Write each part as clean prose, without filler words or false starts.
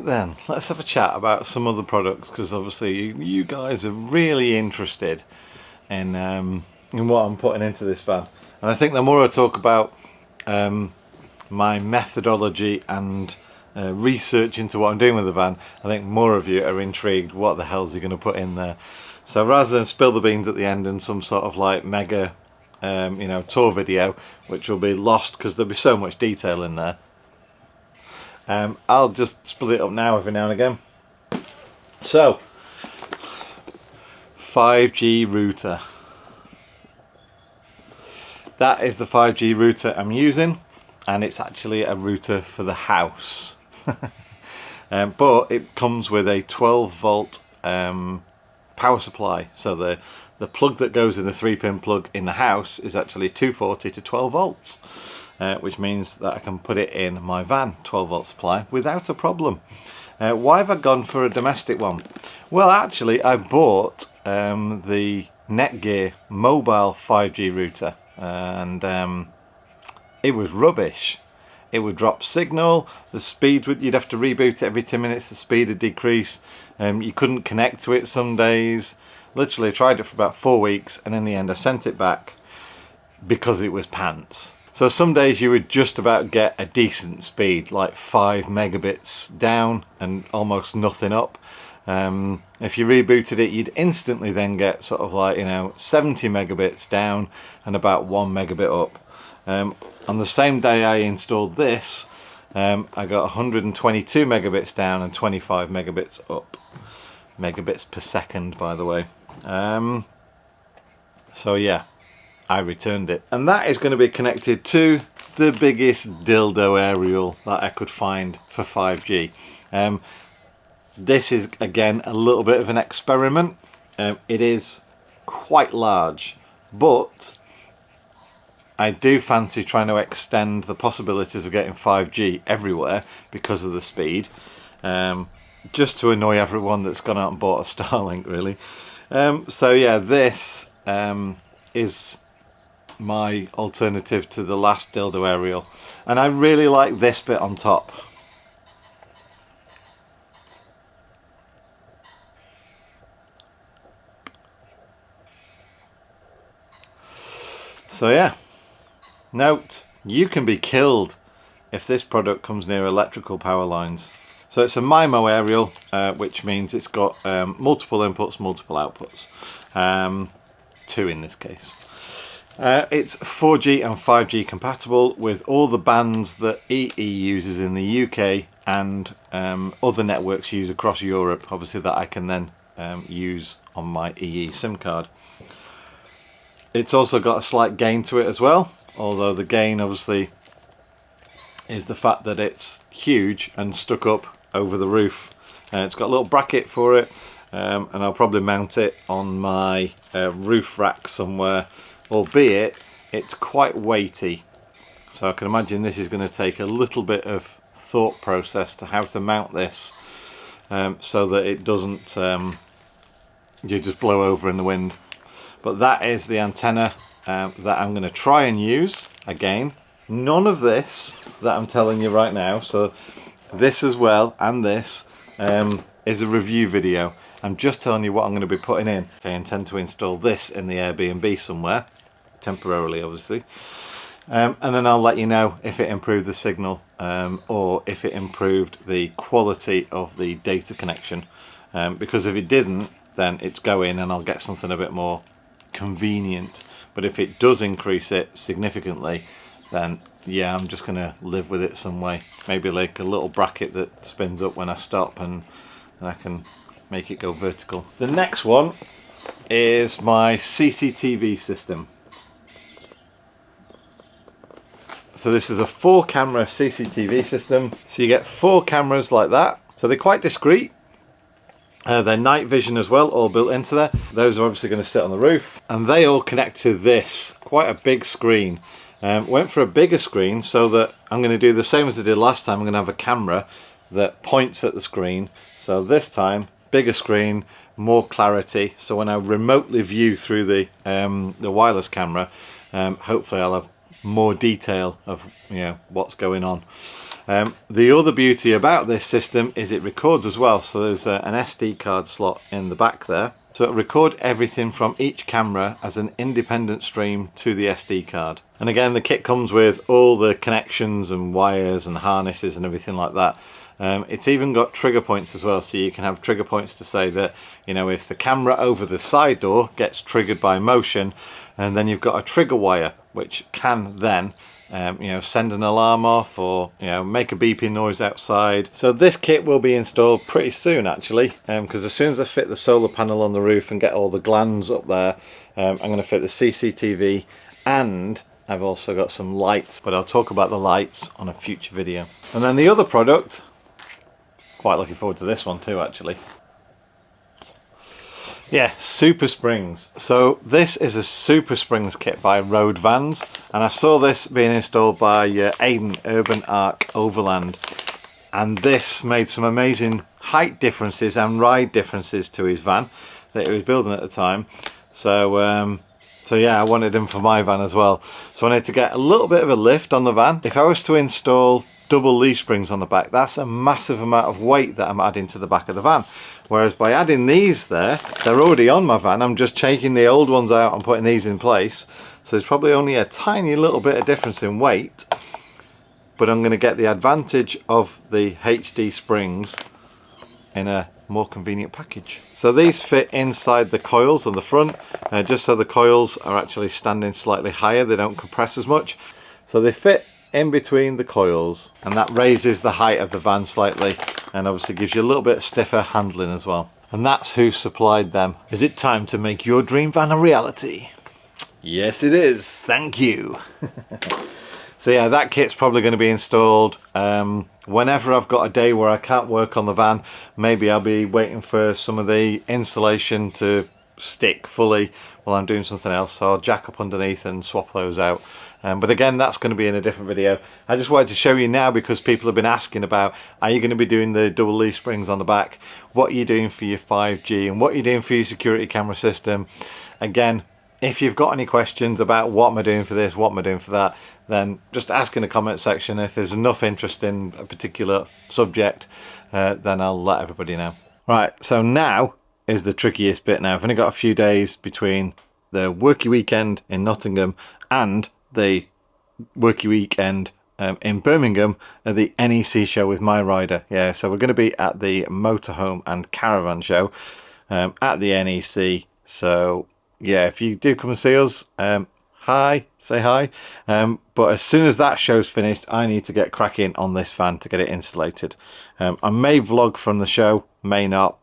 Right then, let's have a chat about some other products, because obviously you guys are really interested in what I'm putting into this van. And I think the more I talk about my methodology and research into what I'm doing with the van, I think more of you are intrigued what the hell's he going to put in there. So rather than spill the beans at the end in some sort of like mega tour video, which will be lost because there'll be so much detail in there, I'll just split it up now every now and again. So 5G router. That is the 5G router I'm using, and it's actually a router for the house. But it comes with a 12 volt power supply, so the plug that goes in the 3-pin plug in the house is actually 240 to 12 volts, which means that I can put it in my van 12 volt supply without a problem. Why have I gone for a domestic one? Well, actually I bought the Netgear mobile 5G router, and it was rubbish. It would drop signal, the speed would, you'd have to reboot it every 10 minutes, the speed would decrease, you couldn't connect to it some days. Literally I tried it for about 4 weeks, and in the end I sent it back because it was pants. So some days you would just about get a decent speed, like 5 megabits down and almost nothing up. If you rebooted it, you'd instantly then get sort of like 70 megabits down and about 1 megabit up. On the same day I installed this, I got 122 megabits down and 25 megabits up. Megabits per second, by the way. So yeah, I returned it. And that is going to be connected to the biggest dildo aerial that I could find for 5G. This is again a little bit of an experiment. It is quite large, but I do fancy trying to extend the possibilities of getting 5G everywhere because of the speed, just to annoy everyone that's gone out and bought a Starlink, really. So yeah, this is my alternative to the last dildo aerial, and I really like this bit on top. So yeah, note, you can be killed if this product comes near electrical power lines. So it's a MIMO aerial, which means it's got multiple inputs, multiple outputs, 2 in this case. It's 4G and 5G compatible with all the bands that EE uses in the UK and other networks use across Europe, obviously, that I can then use on my EE SIM card. It's also got a slight gain to it as well, although the gain obviously is the fact that it's huge and stuck up over the roof. It's got a little bracket for it, and I'll probably mount it on my roof rack somewhere, albeit it's quite weighty, so I can imagine this is going to take a little bit of thought process to how to mount this, so that it doesn't you just blow over in the wind. But that is the antenna that I'm going to try and use. Again, none of this that I'm telling you right now, so this as well and this is a review video. I'm just telling you what I'm going to be putting in. I intend to install this in the Airbnb somewhere, temporarily obviously, and then I'll let you know if it improved the signal or if it improved the quality of the data connection, because if it didn't, then it's going and I'll get something a bit more convenient. But if it does increase it significantly, then yeah, I'm just gonna live with it some way. Maybe like a little bracket that spins up when I stop, and I can make it go vertical. The next one is my CCTV system. So this is a 4-camera CCTV system. So you get 4 cameras like that. So they're quite discreet. They're night vision as well, all built into there. Those are obviously going to sit on the roof, and they all connect to this, quite a big screen. Went for a bigger screen so that I'm going to do the same as I did last time. I'm going to have a camera that points at the screen. So this time, bigger screen, more clarity. So when I remotely view through the wireless camera, hopefully I'll have more detail of what's going on. The other beauty about this system is it records as well, so there's an SD card slot in the back there, so it'll record everything from each camera as an independent stream to the SD card. And again, the kit comes with all the connections and wires and harnesses and everything like that. It's even got trigger points as well, so you can have trigger points to say that, you know, if the camera over the side door gets triggered by motion, and then you've got a trigger wire which can then you know, send an alarm off, or, you know, make a beeping noise outside. So this kit will be installed pretty soon actually, because as soon as I fit the solar panel on the roof and get all the glands up there, I'm going to fit the CCTV, and I've also got some lights, but I'll talk about the lights on a future video. And then the other product, quite looking forward to this one too actually. Yeah, Super Springs. So this is a Super Springs kit by Road Vans, and I saw this being installed by Aiden Urban Arc Overland, and this made some amazing height differences and ride differences to his van that he was building at the time. So yeah, I wanted him for my van as well. So I wanted to get a little bit of a lift on the van. If I was to install double leaf springs on the back, that's a massive amount of weight that I'm adding to the back of the van. Whereas by adding these there, they're already on my van. I'm just taking the old ones out and putting these in place. So there's probably only a tiny little bit of difference in weight, but I'm going to get the advantage of the HD springs in a more convenient package. So these fit inside the coils on the front, just so the coils are actually standing slightly higher. They don't compress as much. So they fit in between the coils, and that raises the height of the van slightly, and obviously gives you a little bit stiffer handling as well. And that's who supplied them. Is it time to make your dream van a reality? Yes it is, thank you. So yeah, that kit's probably going to be installed whenever I've got a day where I can't work on the van. Maybe I'll be waiting for some of the insulation to stick fully while I'm doing something else, so I'll jack up underneath and swap those out. But again, that's going to be in a different video. I just wanted to show you now because people have been asking about, are you going to be doing the double leaf springs on the back? What are you doing for your 5G, and what are you doing for your security camera system? Again, if you've got any questions about what am I doing for this, what am I doing for that, then just ask in the comment section. If there's enough interest in a particular subject, then I'll let everybody know. Right, so now is the trickiest bit. Now I've only got a few days between the worky weekend in Nottingham and the worky weekend in Birmingham at the NEC show with my rider. Yeah, so we're going to be at the motorhome and caravan show at the NEC. So yeah, if you do come and see us, hi, say hi. But as soon as that show's finished, I need to get cracking on this van to get it insulated. I may vlog from the show, may not.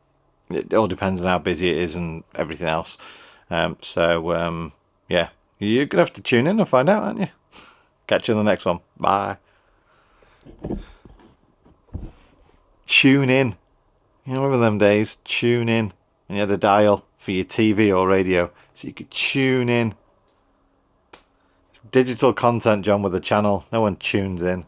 It all depends on how busy it is and everything else. Yeah, you're gonna have to tune in and find out, aren't you? Catch you in the next one. Bye. Tune in. You remember them days? Tune in. And you had a dial for your TV or radio, so you could tune in. It's digital content, John, with a channel. No one tunes in.